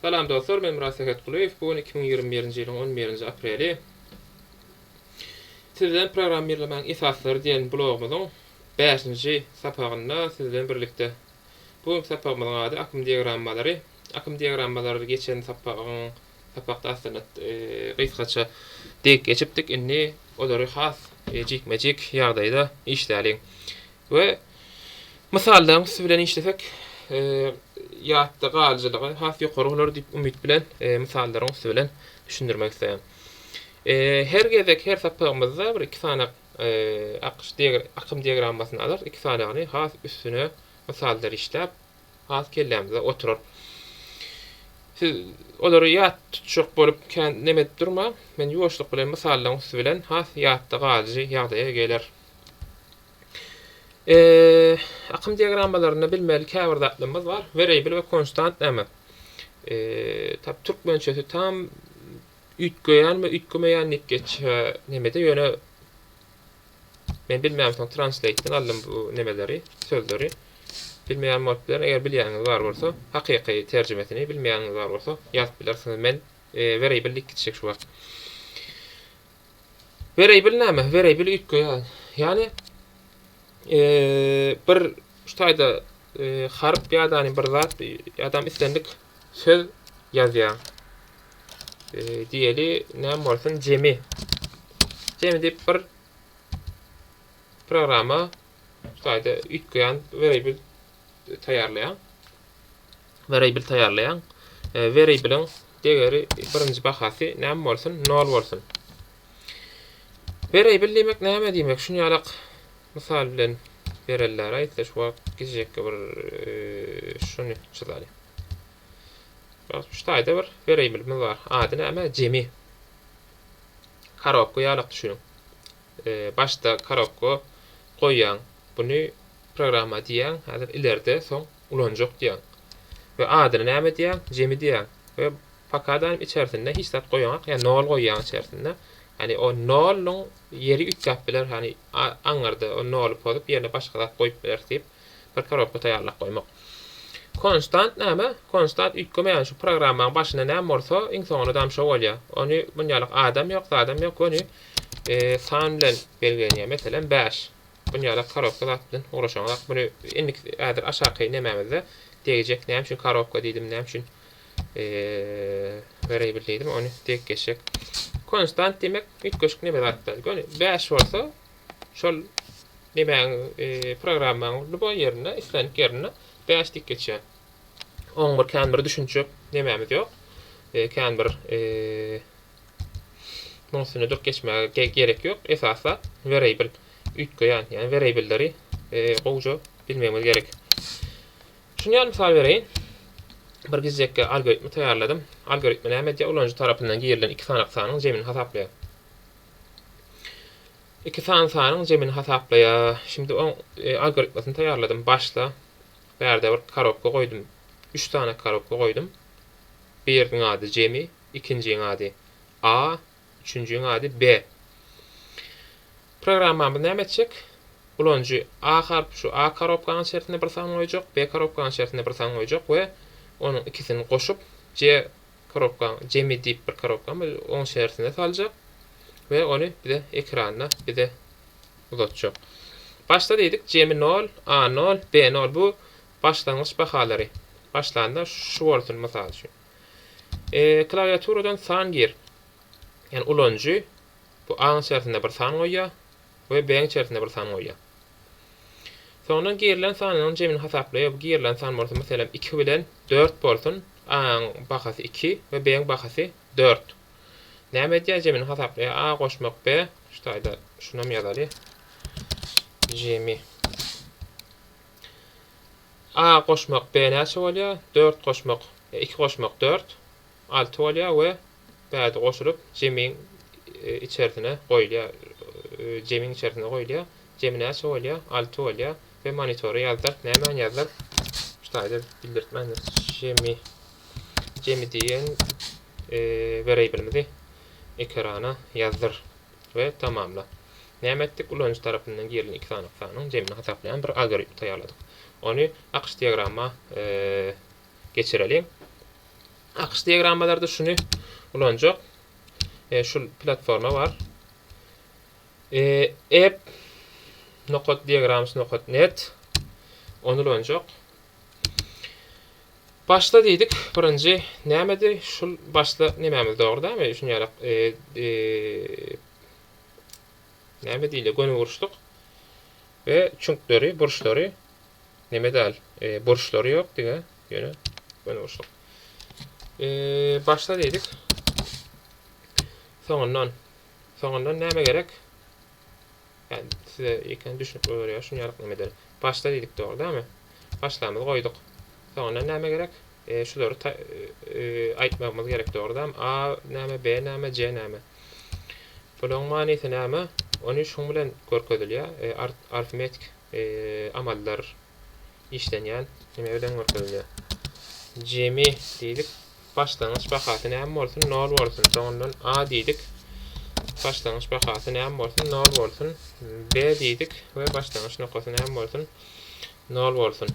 Salam dostlar, ben Murat Sekat Kuluyev. Bugün 2021-nji ýylyň 11-nji apreli. Sizden program ýerlemäň esaslary diýen blogumyzyň 5-nji sapagynda sizden birlikde. Bu sapagymyzyň ady akym diagrammalary. Akym diagrammalary geçen sapakda aslında gysgaça dek geçipdik. Inni olary has jikmejik ýagdaýda işläliň. We misaldan bilen işlesek ýatda galyjylygy has ýokarylar diýip umyt bilen misallary bilen düşündirmek isleýän. Her gezek her sapagymyzda bir iki sany akym diagrammasyny alar. İki sanyny has üstüne misallary işläp has kellämizde oturur. Siz olary ýat tutjak bolup nemet durma. Men ýoşluk bilen misallary bilen has ýatda galyjy ýagdaýa geler. Akım diagrammalarını bilmeli käbir datlymyz var. Variable ve konstant näme? Tap türkmençesi tam ütgeýän we ütgemeýänlik geçe nemede ýöne men bilmäm, translate'den aldym bu nemeleri, sözleri. Bilmeýän modlar eger bilýäňiz bar bolsa, hakyky terjimesini bilmeýäňiz bar bolsa ýazyp bilersiňiz. Men variable'lik geçecek şu wagt. Variable näme? Variable ütgeýän. Ýani bir ştaýda harp ýa-da bir zat adam istendik söz ýazýar. Diýeli näme bolsun jemi. Jemi diýip bir programa ştaýda ütgeýän variable taýýarlaýan. Variable'ň degeri birinji bahasy näme bolsun? 0 bolsun. Variable diýmek näme diýmek? Şunu ýalyk misal bilen bererler. Aýtsa şu geçecek bir şunu çyzalım. Ştaýda bir variable var. Ady näme? Jemi. Karokko ýalyk düşünün. Başda karokko goýýan. Buny programa diýen, häzir ilerde soň ulanjak diýen. We adyny näme diýen? Jemi diýen. We pakadan içerisinde hiç zat goýan, ýa 0 goýýan içerisinde. Yani o 0'luň yeri ütgäp biler, hani aňarda o 0'ly bozup ýerine başga zat goýup biler diýip bir karokko taýýarlap goýmak. Konstant näme? Konstant ütgemeýän şu programmaň başyna näme bolsa, iň soňuna dam şo bolýar. Ony bunýalyk adam ýok, ony san bilen belgilenýär. Meselen 5. Bunýalyk karokko zat bilen uğraşanlar. Buny indik ädir aşaky nämämizde diýjek. Näme üçin karokko diýdim, näme üçin variable diýdim, ony dek geçecek. Konstant demek ütgeşik neme zatlar. Göni 5 bolsa şol nemäň programmaň bu ýerine, istendik ýerine 5 dik geçýär. Oň bir kän bir düşünçe nemämiz ýok. Kän bir munsuna dok geçmäge gerek ýok. Esasda variable ütgeýän, ýani variableleri goýja bilmemiz gerek. Şunu misal bereýin. Bir gizekke algoritmi taýýarladym. Algoritmi näme diýip ulanjy tarapyndan girilen iki sanyk sanyň jemini hasaplaýar. İki sanyň jemini hasaplaýar. Şimdi o algoritmasyny taýýarladym. Başla berde bir karokko goýdum. 3 tane karokko goýdum. Biriň ady jemi, ikinciň ady A, üçüncüň ady B. Programmamy näme etjek? Ulanjy A harp şu A karokkaň içerisinde bir san goýjak, B karokkaň içerisinde bir san goýjak we onun ikisini goşup C karokka, jemi diýip bir karokka onun içerisinde saljak we onu bir de ekranda bir de uzatjak. Başta dedik jemi 0, A 0, B 0 bu başlangyç bahalary. Başlanda şu bolsun mysal üçin. Klawiaturadan san gir. Yani ulanjy bu A içerisinde bir san goýýar we B içerisinde bir san goýýar. Sonra girilen sanyň jemini hasaplaýar. Bu girilen san bolsa meselem 2 bilen 4 bolsun. A bahasy 2 we B'ň bahasy 4. Näme diýär jemini hasaplaýar? A goşmak B. Ştaýda şunam ýazaly. Jemi. A goşmak B näçe bolýar? 4 goşmak 2 goşmak 4 6 bolýar we bäde goşulyp jemiň içerisine goýulýar. Jemiň içerisine goýulýar. Jemi näçe bolýar? 6 bolýar. Ve monitörü yazdık. Näme yazdık? Ştaýda bildirtmendir. Jemi diýen variable'mizi ekrana yazdır ve tamamla. Näme etdik? Ulanjy tarapyndan girilen iki sanyk sanyň jemini hasaplayan bir algoritm taýýarladyk. Onu akış diagramma geçirelim. Akış diagrammalarda şunu ulanjak. Şu platforma var. app.diagrams.net onu ulanjak. Başla diýdik. Birinji nämedi? Şul başla nämämiz dogry dämi? Şuňarak näme diýle göni vuruşdyk we çünkleri, burçları näme däl? Burçları ýok dige. Ýöne göni vuruşdyk. Başla diýdik. Soňundan näme gerek? Yani size eken düşünüp öýrär şuňarak näme der? Başla diýdik dogry dämi? Başlamy goýduk. Soňra näme gerek? Şulary aýtmagymyz gerek dogry dämi? A näme, B näme, C näme? Bularň manysy näme? Onu şoň bilen görkezilýär. Arifmetik amallar işlenýän näme bilen görkezilýär. Jemi diýdik. Başlangyç bakaty näme bolsun? 0 bolsun. Soňundan A diýdik. Başlangyç bakaty näme bolsun? 0 bolsun. B diýdik we başlangyç noktasy näme bolsun? 0 bolsun.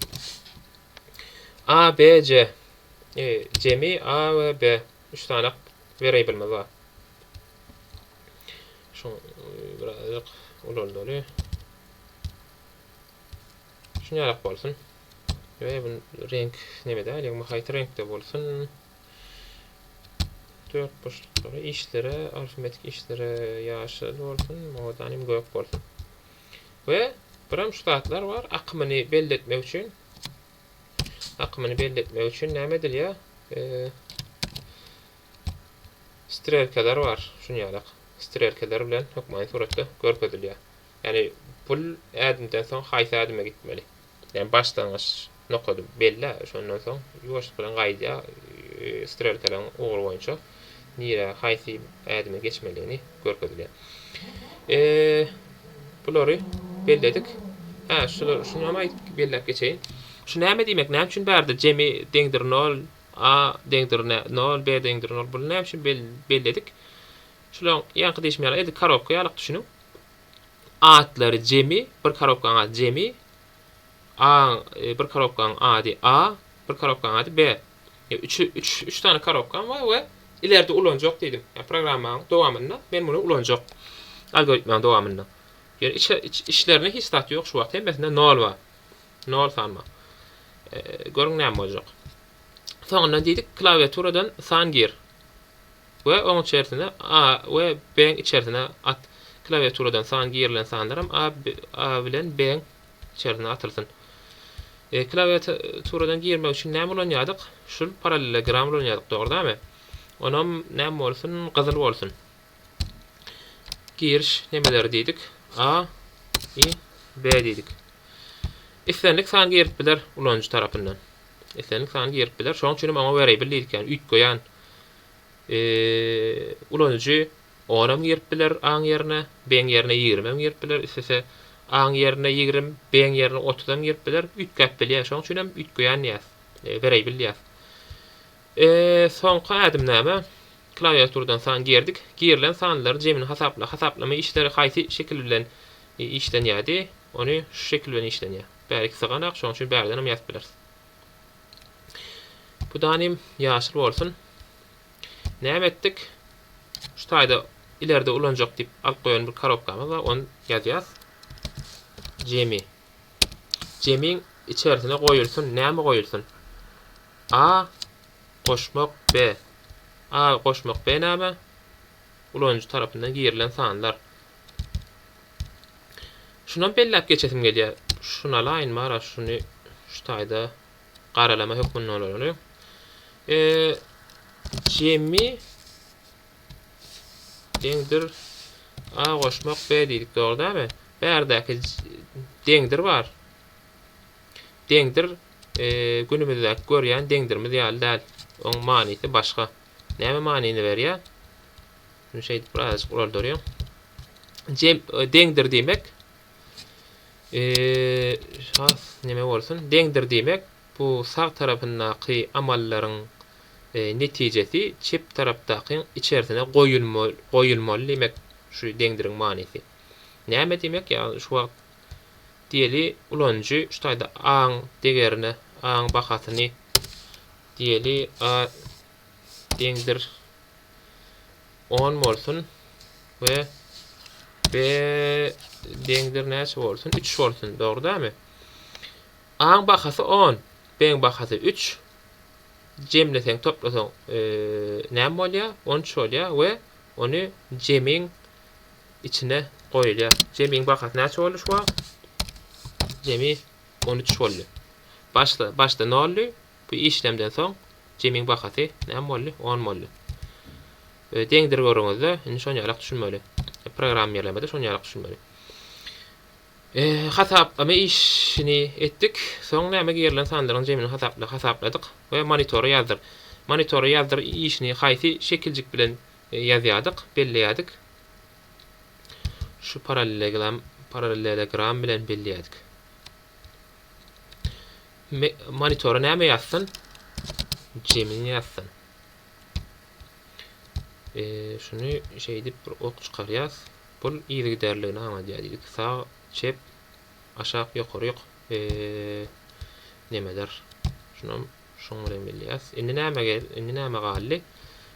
A, B, C. Jemi A we B. 3 tane variable'miz var. Şu birazcık ulandaly. Şuňarak bolsun. Ve bu renk näme däl? Ýa-da haýty renkde bolsun. 4 boşlukları işlere, arifmetik işlere ýaşyl bolsun, modanym gök bolsun. Ve biram ştatlar var. Akymyny belli etmek üçin. Nämedir ya? Strelkeler var. Şuňarak. Strelkeler bilen hökmany suratda görkezilýär. Yani pul ädimden soň haýsy ädime gitmeli. Yani başlangyç nokta belli. Şondan soň ýuwaşlyk bilen gaýdýa strelkeler ogry boýunça nire haýsy ädime geçmeliğini görkezilýär. Bulary belledik. Şunu bellep geçeýin. Şu näme diýmek? Näme üçin bärde jemi deňdir 0, A deňdir 0, B deňdir 0. Bu näme üçin belledik? Şular ýanky diýişmeler edi karobka ýalyk düşünüň. Atlary jemi, bir karobkaň jemi, A bir karobkaň ady A, bir karobkaň ady B. 3 tane karobkaň var we ileride ulanjak dedim. Yani programmaň dowamynda men bunu ulanjak. Algoritmaň dowamynda. Yani işlerine hiç tat ýok şu wagt. Hemmesinde 0 var. 0 sanma. Görüň näme boljak. Soňra diýdik klawiaturadan san gir. We oň içerisine A we B içerisine at. Klawiaturadan san girilen sanlarym A bilen B içerisine atylsyn. Klawiaturadan girmek üçin näme ulanýardyk? Şul parallelogram ulanýardyk, dogry dämi? Onam näme bolsun? Gyzyl bolsun. Giriş nemeleri diýdik? A, B diýdik. Islenlik san girip biler ulanjy tarapyndan. Islenlik san girip biler. Şoň üçin maňa variable diýdik, ýani üýt goýan ulanjy onam girip biler A ýerine, B ýerine 20 girip biler. Isese A ýerine 20, B ýerine 30 girip biler. Üýt gap bilýär. Şoň üçin üýt goýan ýaz. Variable ýaz. Soňky ädim näme? Klawiaturadan san girdik. Girilen sanlary jemini hasaplama işleri haýsy şekil bilen işlenýärdi. Onu şu şekil bilen işlenýär. Bärik saganak, şoň üçin bärden ýazyp bilersiz. Bu danym ýaşyl bolsun. Näme etdik? Şu taýda ileride ulanjak diýip alyp goýan bir karobkamyz var. Onu ýazýas. Jemiň içerisine goýulsun. Näme goýulsun? A goşmak B. A goşmak B näme? Ulanjy tarapyndan girilen sanlar. Şuna bellep geçesim gelýär. Şuna laýyn mara şunu şu taýda garalama hökmünden olarak. Jemi deňdir A goşmak B diýdik, dogry dämi? Bärdäki deňdir var. Deňdir günümizde görýän deňdirmi däl. Oň manysy başga. Näme manyny berýär? Şunu şeýdi biraz ulardarýar. Deňdir diýmek näme bolsun? Deňdir diýmek bu sağ tarapyndaky amallaryň netijesi çep tarapdaky içerisine goýulmaly diýmek şu deňdiriň manysy. Näme diýmek? Ýa şu wagt diýeli ulanjy şu taýda A degerine A bakatyny diýeli A deňdir 10 bolsun we B deňdir näçe bolsun? 3 bolsun, dogry dämi? A bahasy 10, B'ň bahasy 3. Jemleseň, toplasaň näme bolýar? 13 bolýar we ony jemiň içine goýulýar. Jemiň bahasy näçe bolýar şu wagt? Jemi 13 boldy. Başda 0, bu işlemden soň jemiň bahasy näme boldy? 10 boldy. Deňdir görüňizde, indi şonu ýalak düşünmeli. Program ýerlemede şonu ýalak düşünmeli. Hasaplama işini etdik. Soň näme gerilen sanlaryň jemini hasapladyk we monitora ýazdyr. Monitora ýazdyr işini haýsy şekillik bilen ýazýardyk, belleýärdik. Şu parallelogram bilen belleýärdik. Monitora näme ýazsyn? Jemini ýazsyn. Şunu şeýdip bir ok çykarýas. Bul ýygyderligini haňa diýdik. Sağ çep, aşağı, ýokary ýok. Nemeder? Şunu bilen belleýäs. Indi näme gally?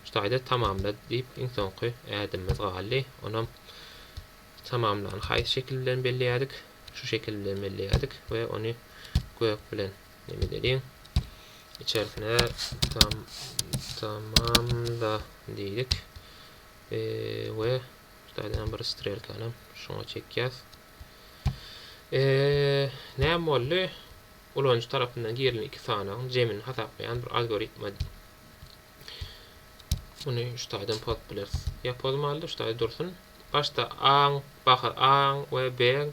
Şu taýda tamamla diýip soňky ädimimiz gally. Onam tamamlan haýsy şekil bilen belleýärdik. Şu şekil bilen belleýärdik we ony gök bilen neme diýelim? İçerisine tamamla diýdik. We taýdan bir strelkany şoňa çekýäs. Näme boldy? Ulanjy tarapyndan gerilen iki sanaň jemini hasaplayan bir algoritma. Bunu şu taýdan pot bileriz. Ýapylmaly, şu taýda dursun. Başda A we B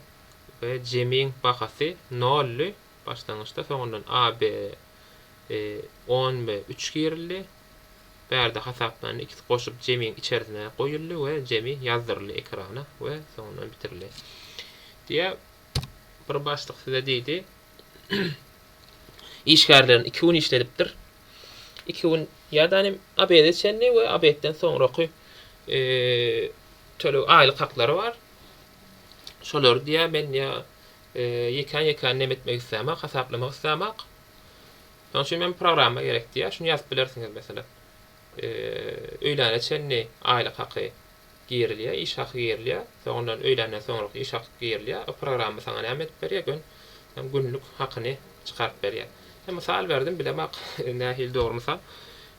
we jemiň bahasy 0. Başlangyçda, soňundan A, B 10 we 3 girildi. Bärde hasaplanan ikisi goşup jemiň içerisine goýuldy we jemi ýazdyryldy ekrana we soňundan bitirildi. Diýe bir başlyk size diýdi. İşgärlerini 2 gün işledipdir. 2 gün ýa-da AB'de çenli we AB'den soňraky töle aýlyk haklary bar. Şolar diýe men ýa ýekan näme etmek islemek, hasaplamak islemek. Şoň üçin men programa gerek diýe. Şunu ýazyp bilersiňiz mesela. Öýläne çenli aýlyk haky girilýär, iş haky girilýär. Soňdan öýländen soňraky iş haky girilýär. O programa saňa näme etip berýär gün? Hem günlük hakyny çykaryp berýär. Hem misal berdim, bilemek nähil dogry misal.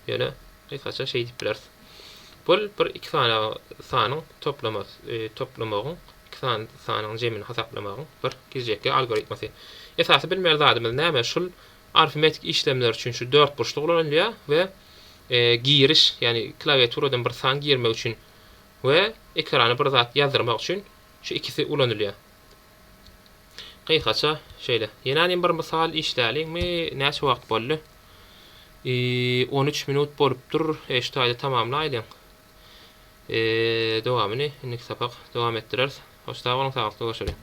Ýöne kısaça şey diýip bilersiz. Bul bir iki sanyň toplamagyň, iki sanyň jemini hasaplamagyň bir gizjekli algoritmasy. Esasy bilmeýär zadymyz näme? Şul arifmetik işlemler üçin şu 4 burçluk ulanylýar we giriş, ýani klawiaturadan bir san girmek üçin we ekrana bir zat ýazdyrmak üçin şu ikisi ulanylýar. Kısaça şeýle. Ýene bir misal işläliňmi? Näçe wagt boldy? 13 minut bolupdyr. Şu taýda tamamlaýdyň. Dowamyny indi sapak dowam etdireriz. Hoşça kalın, sağlıklı görüşelim.